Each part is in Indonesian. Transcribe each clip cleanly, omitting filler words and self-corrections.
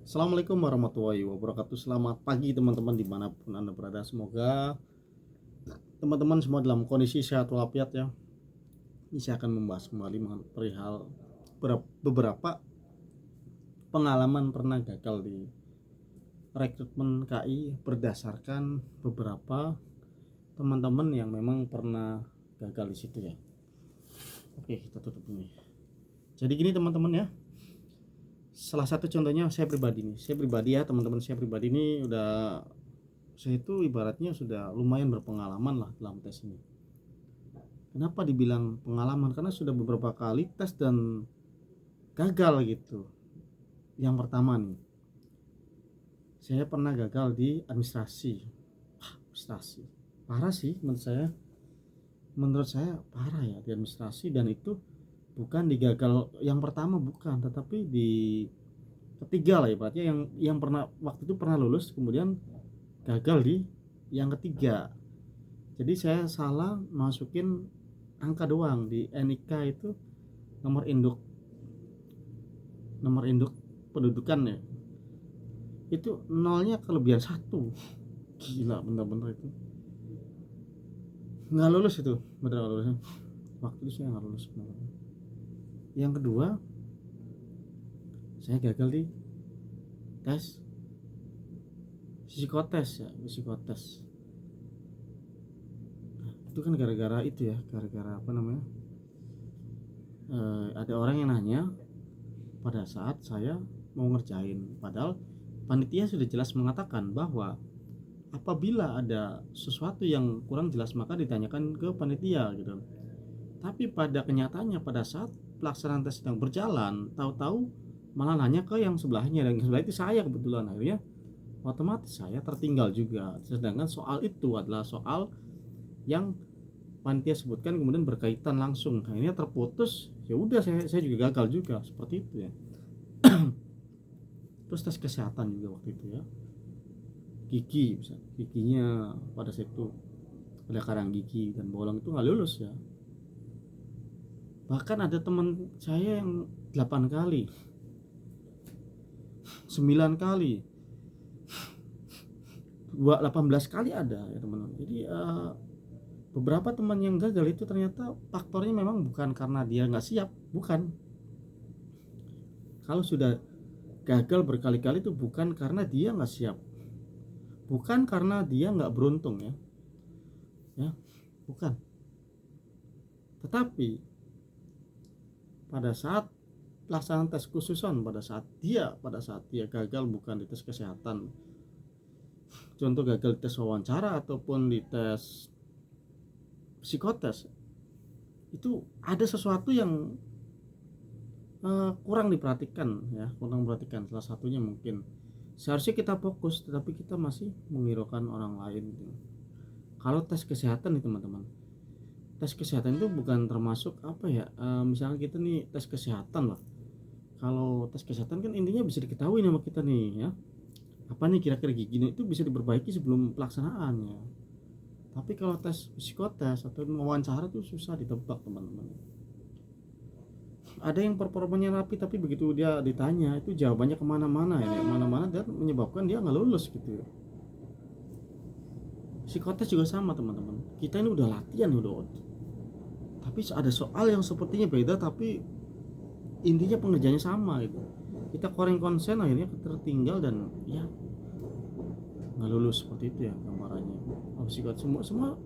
Assalamualaikum warahmatullahi wabarakatuh. Selamat pagi teman-teman dimanapun Anda berada. Semoga teman-teman semua dalam kondisi sehat walafiat ya. Ini saya akan membahas kembali mengenai perihal beberapa pengalaman pernah gagal di rekrutmen KI berdasarkan beberapa teman-teman yang memang pernah gagal di situ ya. Oke, kita tutup ini. Jadi gini teman-teman ya. Salah satu contohnya saya pribadi ya teman-teman, saya pribadi ini saya itu ibaratnya sudah lumayan berpengalaman lah dalam tes ini. Kenapa dibilang pengalaman? Karena sudah beberapa kali tes dan gagal gitu. Yang pertama nih, saya pernah gagal di administrasi. Administrasi parah sih menurut saya parah ya di administrasi, dan itu bukan di gagal yang pertama, bukan, tetapi di ketiga lah ibaratnya, yang pernah waktu itu pernah lulus kemudian gagal di yang ketiga. Jadi saya salah masukin angka doang di NIK, itu nomor induk pendudukan ya, itu nolnya kelebihan satu. Gila, bener-bener itu nggak lulus, itu bener nggak lulus. Waktu itu saya nggak lulus bener. Yang kedua, saya gagal di tes psikotes ya, psikotes. Itu kan gara-gara itu ya, gara-gara apa namanya, ada orang yang nanya pada saat saya mau ngerjain, padahal panitia sudah jelas mengatakan bahwa apabila ada sesuatu yang kurang jelas maka ditanyakan ke panitia gitu. Tapi pada kenyataannya pada saat pelaksanaan tes sedang berjalan, tahu-tahu malah nanya ke yang sebelahnya, dan yang sebelah itu saya kebetulan. Akhirnya otomatis saya tertinggal juga, sedangkan soal itu adalah soal yang panitia sebutkan kemudian berkaitan langsung. Akhirnya terputus, ya udah saya juga gagal juga seperti itu ya. Terus tes kesehatan juga waktu itu ya, giginya pada saat itu ada karang gigi dan bolong, itu nggak lulus ya. Bahkan ada teman saya yang 8 kali, 9 kali, 18 kali ada ya teman-teman. Jadi beberapa teman yang gagal itu ternyata faktornya memang bukan karena dia nggak siap, bukan. Kalau sudah gagal berkali-kali itu bukan karena dia nggak siap, bukan karena dia nggak beruntung ya, bukan. Tetapi pada saat pelaksanaan tes khususan, pada saat dia gagal bukan di tes kesehatan, contoh gagal di tes wawancara ataupun di tes psikotes, itu ada sesuatu yang kurang diperhatikan ya, salah satunya mungkin seharusnya kita fokus tetapi kita masih menghiraukan orang lain gitu. Kalau tes kesehatan nih teman-teman, tes kesehatan itu bukan termasuk apa ya, misalnya kita nih tes kesehatan lah, kalau tes kesehatan kan intinya bisa diketahui nama kita nih ya, apa nih kira-kira giginya itu bisa diperbaiki sebelum pelaksanaannya. Tapi kalau tes psikotes atau wawancara itu susah ditebak teman-teman. Ada yang performanya rapi tapi begitu dia ditanya itu jawabannya kemana-mana ya, kemana-mana, dan menyebabkan dia nggak lulus gitu ya. Psikotes juga sama teman-teman, kita ini udah latihan udah, tapi ada soal yang sepertinya beda tapi intinya pengerjaannya sama gitu, kita koreng konsen akhirnya tertinggal dan ya nggak lulus seperti itu ya gambarannya. Psikotes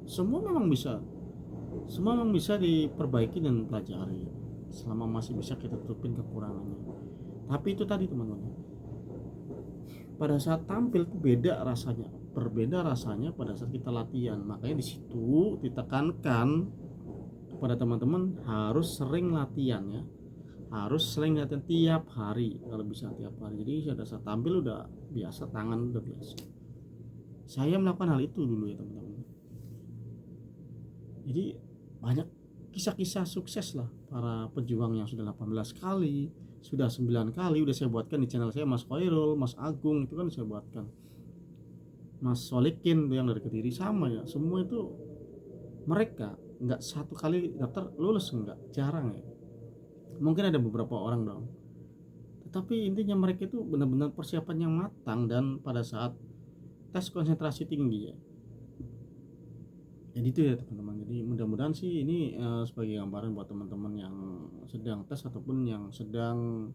semua memang bisa diperbaiki dan pelajari selama masih bisa kita tutupin kekurangannya. Tapi itu tadi teman-teman, pada saat tampil itu berbeda rasanya pada saat kita latihan. Makanya di situ ditekankan kepada teman-teman harus sering latihan ya, harus sering latihan tiap hari kalau bisa tiap hari. Jadi pada saat tampil udah biasa, tangan udah biasa. Saya melakukan hal itu dulu ya teman-teman. Jadi banyak kisah-kisah sukses lah para pejuang yang sudah 18 kali, sudah 9 kali udah saya buatkan di channel saya. Mas Khairul, Mas Agung itu kan saya buatkan, Mas Solikin yang dari Kediri sama ya, semua itu mereka nggak satu kali daftar lulus, nggak, jarang ya, mungkin ada beberapa orang dong, tapi intinya mereka itu benar-benar persiapan yang matang dan pada saat tes konsentrasi tinggi ya. Jadi itu ya teman-teman, jadi mudah-mudahan sih ini sebagai gambaran buat teman-teman yang sedang tes ataupun yang sedang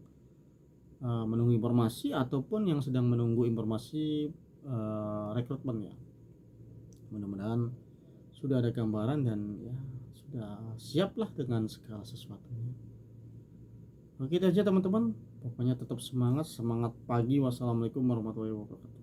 menunggu informasi ataupun yang sedang menunggu informasi rekrutmen ya. Mudah-mudahan sudah ada gambaran dan ya sudah siap lah dengan segala sesuatunya. Oke itu aja teman-teman, pokoknya tetap semangat pagi. Wassalamualaikum warahmatullahi wabarakatuh.